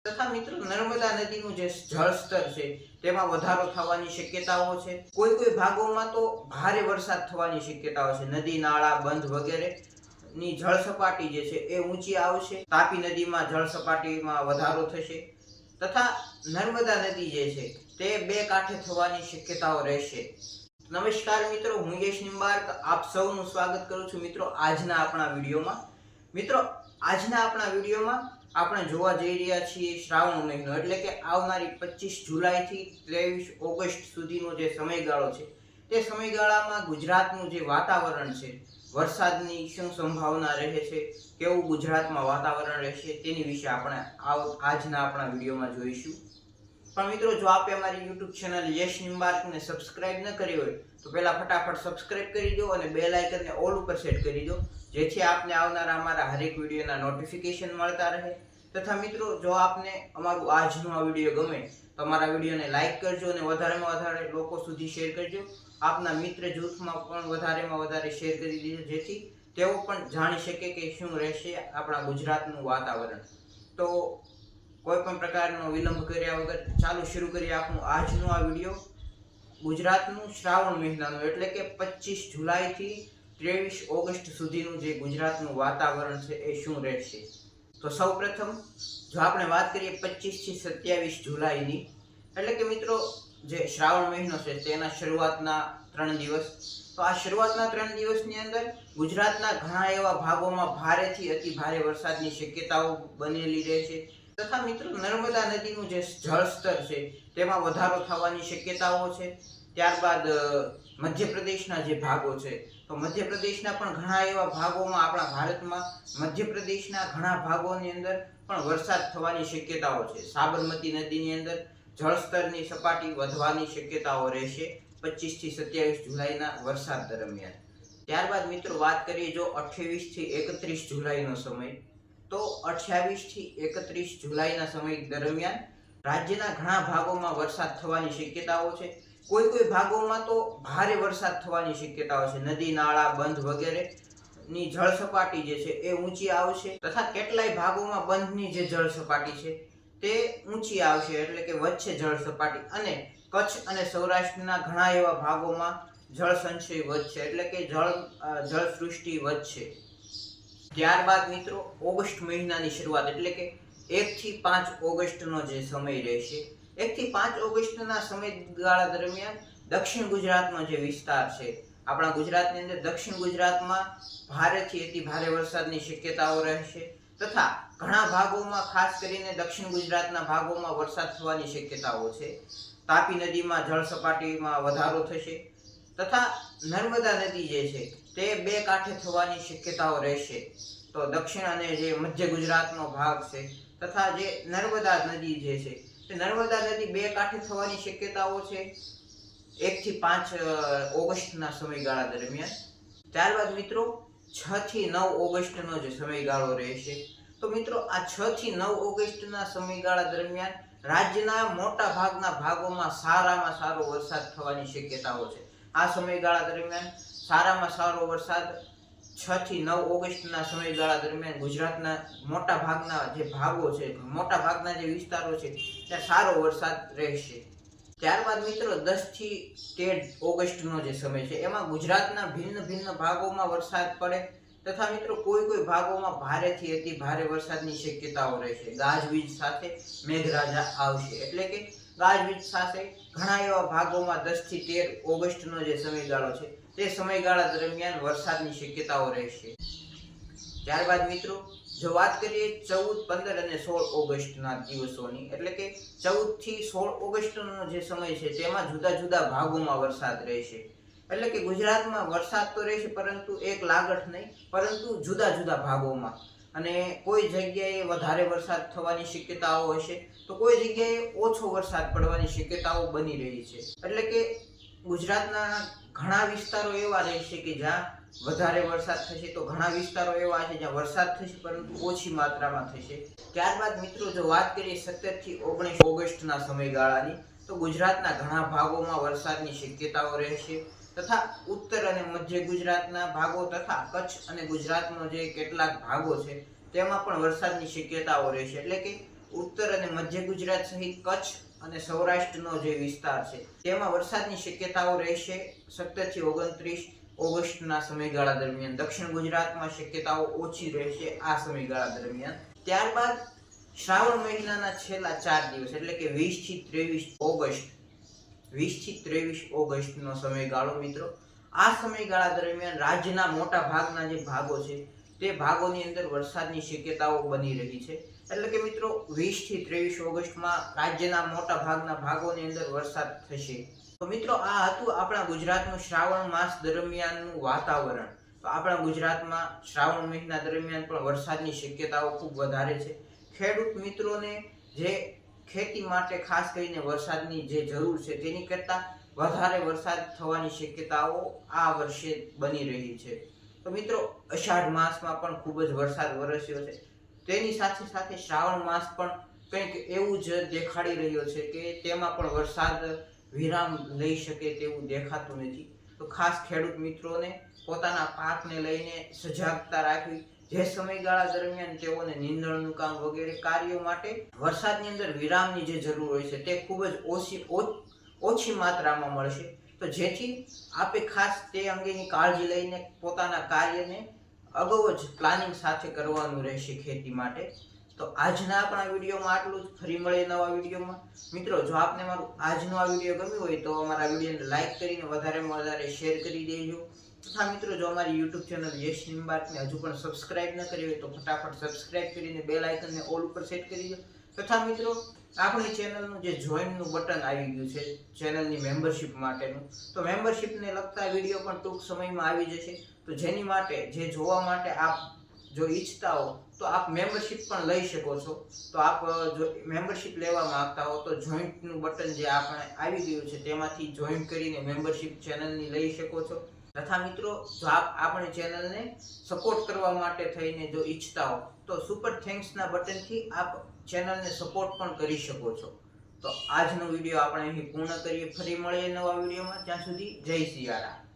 તથા મિત્રો નર્મદા નદીનું જે જળસ્તર છે તેમાં વધારો થવાની શક્યતાઓ છે। કોઈ કોઈ ભાગોમાં તો ભારે વરસાદ થવાની શક્યતાઓ છે। નદી નાળા બંધ વગેરે ની જળ સપાટી જે છે એ ઊંચી આવશે। તાપી નદીમાં જળ સપાટીમાં વધારો થશે તથા નર્મદા નદી જે છે તે બે કાંઠે થવાની શક્યતાઓ રહેશે। નમસ્કાર મિત્રો, હું યશ નિંબાર્ક આપ સૌનું સ્વાગત કરું છું મિત્રો આજના આપણા વિડીયોમાં। મિત્રો આજના આપણા વિડીયોમાં આપણે જોવા જઈ રહ્યા છીએ શ્રાવણ મહિનો એટલે કે આવનારી 25 જુલાઈ થી 23 ઓગસ્ટ સુધીનો જે સમયગાળો છે તે સમયગાળામાં ગુજરાતનું જે વાતાવરણ છે વરસાદની શું સંભાવના રહે છે, કેવું ગુજરાતમાં વાતાવરણ રહેશે તેની વિશે આપણે આજના આપણા વિડીયોમાં જોઈશું। પણ મિત્રો જો આપે અમારી YouTube ચેનલ યશ નિંબાર્કને સબસ્ક્રાઇબ ન કરી હોય તો પહેલા ફટાફટ સબસ્ક્રાઇબ કરી દો અને બેલ આઇકનને ઓલ ઉપર સેટ કરી દો જેથી આપને આવનારા અમારા હરેક વિડીયોના નોટિફિકેશન મળતા રહે। તથા મિત્રો જો આપને અમારું આજનો આ વિડીયો ગમે તો અમારા વિડીયોને લાઈક કરજો અને વધારેમાં વધારે લોકો સુધી શેર કરજો। આપના મિત્ર જૂથમાં પણ વધારેમાં વધારે શેર કરી દેજો જેથી તેઓ પણ જાણી શકે કે શું રહેશે આપણા ગુજરાતનું વાતાવરણ। તો કોઈ પણ પ્રકારનો વિલંબ કર્યા વગર ચાલુ શરૂ કરીએ આપણું આજનો આ વિડીયો ગુજરાતનું શ્રાવણ મહિનાનું એટલે કે 25 જુલાઈ થી 23 ઓગસ્ટ સુધીનું જે ગુજરાતનું વાતાવરણ છે એ શું રહેશે। તો સૌપ્રથમ જો આપણે વાત કરીએ 25 થી 27 જુલાઈની એટલે કે મિત્રો જે શ્રાવણ મહિનો છે તેના શરૂઆતના 3 દિવસ, તો આ શરૂઆતના 3 દિવસની અંદર ગુજરાતના ઘણા એવા ભાગોમાં ભારેથી અતિ ભારે વરસાદની શક્યતાઓ બનેલી રહેશે તથા મિત્રો નર્મદા નદીનું જે જળસ્તર છે તેમાં વધારો થવાની શક્યતાઓ છે। ત્યારબાદ મધ્યપ્રદેશના જે ભાગો છે તો મધ્યપ્રદેશના પણ ઘણા એવા ભાગોમાં આપણા ભારતમાં મધ્યપ્રદેશના ઘણા ભાગોની અંદર પણ વરસાદ થવાની શક્યતાઓ છે। સાબરમતી નદીની અંદર જળસ્તરની સપાટી વધવાની શક્યતાઓ રહેશે 25 થી 27 જુલાઈના વરસાદ દરમિયાન। ત્યારબાદ મિત્રો વાત કરીએ જો 28 થી 31 જુલાઈનો સમય, તો 28 થી 31 જુલાઈના સમય દરમિયાન રાજ્યના ઘણા ભાગોમાં વરસાદ થવાની શક્યતાઓ છે। કોઈ કોઈ ભાગોમાં તો ભારે વરસાદ થવાની શક્યતાઓ છે। નદી નાળા બંધ વગેરે ની જળ સપાટી જે છે એ ઊંચી આવશે તથા કેટલાય ભાગોમાં બંધની જે જળ સપાટી છે તે ઊંચી આવશે એટલે કે વચ્ચે જળ સપાટી, અને કચ્છ અને સૌરાષ્ટ્રના ઘણા એવા ભાગોમાં જળ સંચય વધશે એટલે કે જળ સૃષ્ટિ વધશે। ત્યારબાદ મિત્રો ઓગસ્ટ મહિનાની શરૂઆત એટલે કે 1 થી 5 ઓગસ્ટનો જે સમય રહેશે, 1 થી 5 ઓગસ્ટના સમયગાળા દરમિયાન દક્ષિણ ગુજરાતનો જે વિસ્તાર છે આપણા ગુજરાતની અંદર દક્ષિણ ગુજરાતમાં ભારેથી અતિ ભારે વરસાદની શક્યતાઓ રહેશે તથા ઘણા ભાગોમાં ખાસ કરીને દક્ષિણ ગુજરાતના ભાગોમાં વરસાદ થવાની શક્યતાઓ છે। તાપી નદીમાં જળ સપાટીમાં વધારો થશે તથા નર્મદા નદી જે છે તે બે કાંઠે થવાની શક્યતાઓ રહેશે। તો દક્ષિણ અને જે મધ્ય ગુજરાતનો ભાગ છે તથા જે નર્મદા નદી જે છે તે નર્મદા નદી બે કાંઠે થવાની શક્યતાઓ છે 1 થી 5 ઓગસ્ટના સમયગાળા દરમિયાન। ત્યારબાદ મિત્રો 6 થી 9 ઓગસ્ટનો જે સમયગાળો રહેશે, તો મિત્રો આ 6 થી 9 ઓગસ્ટના સમયગાળા દરમિયાન રાજ્યના મોટા ભાગના ભાગોમાં સારામાં સારો વરસાદ થવાની શક્યતાઓ છે। આ સમયગાળા દરમિયાન સારામાં સારો વરસાદ 6 થી 9 ઓગસ્ટના સમયગાળા દરમિયાન ગુજરાતના મોટા ભાગના જે ભાગો છે, મોટા ભાગના જે વિસ્તારો છે ત્યાં સારો વરસાદ રહેશે। ત્યારબાદ મિત્રો 10 થી 13 ઓગસ્ટનો જે સમય છે એમાં ગુજરાતના ભિન્ન ભિન્ન ભાગોમાં વરસાદ પડે તથા મિત્રો કોઈ કોઈ ભાગોમાં ભારેથી અતિ ભારે વરસાદની શક્યતાઓ રહેશે। ગાજવીજ સાથે મેઘરાજા આવશે એટલે કે ગાજવીજ સાથે ઘણા એવા ભાગોમાં 10 થી 13 ઓગસ્ટનો જે સમયગાળો છે તે સમયગાળા દરમિયાન વરસાદની શક્યતાઓ રહેશે। ત્યારબાદ મિત્રો જો વાત કરીએ 14, 15 અને 16 ઓગસ્ટના દિવસોની એટલે કે 14 થી 16 ઓગસ્ટનો જે સમય છે તેમાં જુદા જુદા ભાગોમાં વરસાદ રહેશે એટલે કે ગુજરાતમાં વરસાદ તો રહેશે પરંતુ એક લાગઠ નહીં પરંતુ જુદા જુદા ભાગોમાં, અને કોઈ જગ્યાએ વધારે વરસાદ થવાની શક્યતાઓ હશે તો કોઈ જગ્યાએ ઓછો વરસાદ પડવાની શક્યતાઓ બની રહી છે। એટલે કે ગુજરાતના ઘણા વિસ્તારો એવા રહેશે કે જ્યાં વધારે વરસાદ થશે તો ઘણા વિસ્તારો એવા છે જ્યાં વરસાદ થશે પરંતુ ઓછી માત્રામાં થશે। ત્યારબાદ મિત્રો જો વાત કરીએ 17 થી 19 ઓગસ્ટના સમયગાળાની, તો ગુજરાતના ઘણા ભાગોમાં વરસાદની શક્યતાઓ રહેશે તથા ઉત્તર અને મધ્ય ગુજરાતના ભાગો તથા કચ્છ અને ગુજરાતનો જે કેટલાક ભાગો છે તેમાં પણ વરસાદની શક્યતાઓ રહેશે એટલે કે ઉત્તર અને મધ્ય ગુજરાત સહિત કચ્છ અને સૌરાષ્ટ્રનો જે વિસ્તાર છે તેમાં વરસાદની શક્યતાઓ રહેશે 17 થી 29 ઓગસ્ટના સમયગાળા દરમિયાન. દક્ષિણ ગુજરાતમાં શક્યતાઓ ઓછી રહેશે આ સમયગાળા દરમિયાન. ત્યારબાદ શ્રાવણ મહિનાના છેલ્લા 4 દિવસ એટલે કે 20 થી 23 ઓગસ્ટનો સમયગાળો મિત્રો. આ સમયગાળા દરમિયાન રાજ્યના મોટા ભાગના જે ભાગો છે તે ભાગોની અંદર વરસાદની શક્યતાઓ બની રહી છે. એટલે કે મિત્રો 20 થી 23 ઓગસ્ટમાં રાજ્યના મોટા ભાગના ભાગોની અંદર વરસાદ થશે. તો મિત્રો આ હતું આપણા ગુજરાતનું શ્રાવણ માસ દરમિયાનનું વાતાવરણ. તો આપણા ગુજરાતમાં શ્રાવણ મહિના દરમિયાન પણ વરસાદની શક્યતાઓ ખૂબ વધારે છે. ખેડૂત મિત્રોને જે ખેતી માટે ખાસ કરીને વરસાદની જે જરૂર છે તેની કરતાં વધારે વરસાદ થવાની શક્યતાઓ આ વર્ષે બની રહી છે. તો મિત્રો અષાઢ માસમાં પણ ખૂબ જ વરસાદ વરસ્યો છે. તેની સાથે સાથે શ્રાવણ માસ પણ કંઈક એવું જ દેખાડી રહ્યો છે કે તેમાં પણ વરસાદ વિરામ લઈ શકે તેવું દેખાતું નથી. તો ખાસ ખેડૂત મિત્રોને પોતાના પાકને લઈને સજાગતા રાખવી. જે સમયગાળા દરમિયાન તેઓને નીંદણનું કામ વગેરે કાર્યો માટે વરસાદની અંદર વિરામની જે જરૂર હોય છે તે ખૂબ જ ઓછી માત્રામાં મળશે. તો જેથી આપે ખાસ તે અંગેની કાળજી લઈને પોતાના કાર્યને અગાઉ જ પ્લાનિંગ સાથે કરવાનું રહેશે ખેતી માટે. તો આજના આપણા વિડીયોમાં આટલું જ. ફરી મળીએ નવા વિડીયોમાં. મિત્રો જો આપને મારું આજનો આ વિડીયો ગમ્યો હોય તો અમારા વિડીયોને લાઈક કરીને વધારેમાં વધારે શેર કરી દેજો. તથા મિત્રો જો અમારી YouTube ચેનલ યશ નિંબાતને હજુ પણ સબસ્ક્રાઇબ ન કરી હોય તો ફટાફટ સબસ્ક્રાઇબ કરીને બેલ આઇકનને ઓલ ઉપર સેટ કરી દો. તથા મિત્રો આપણી ચેનલનું જે જોઈનનું બટન આવી ગયું છે ચેનલની મેમ્બરશિપ માટેનું, તો મેમ્બરશિપને લગતા વિડીયો પણ ટૂંક સમયમાં આવી જશે. તો જેની માટે જે જોવા માટે આપ જો ઈચ્છતા હો તો આપ મેમ્બરશિપ પણ લઈ શકો છો. તો આપ જો મેમ્બરશિપ લેવા માંગતા હો તો જોઈન્ટનું બટન જે આપણે આવી ગયું છે તેમાંથી જોઈન કરીને મેમ્બરશિપ ચેનલની લઈ શકો છો. તથા મિત્રો જો આપ આપણી ચેનલને સપોર્ટ કરવા માટે થઈને જો ઈચ્છતા હો તો સુપર થેન્ક્સના બટનથી આપ ચેનલને સપોર્ટ પણ કરી શકો છો. તો આજનો વિડીયો આપણે અહીં પૂર્ણ કરીએ. ફરી મળીએ નવા વિડીયોમાં. ત્યાં સુધી જય સિયારામ.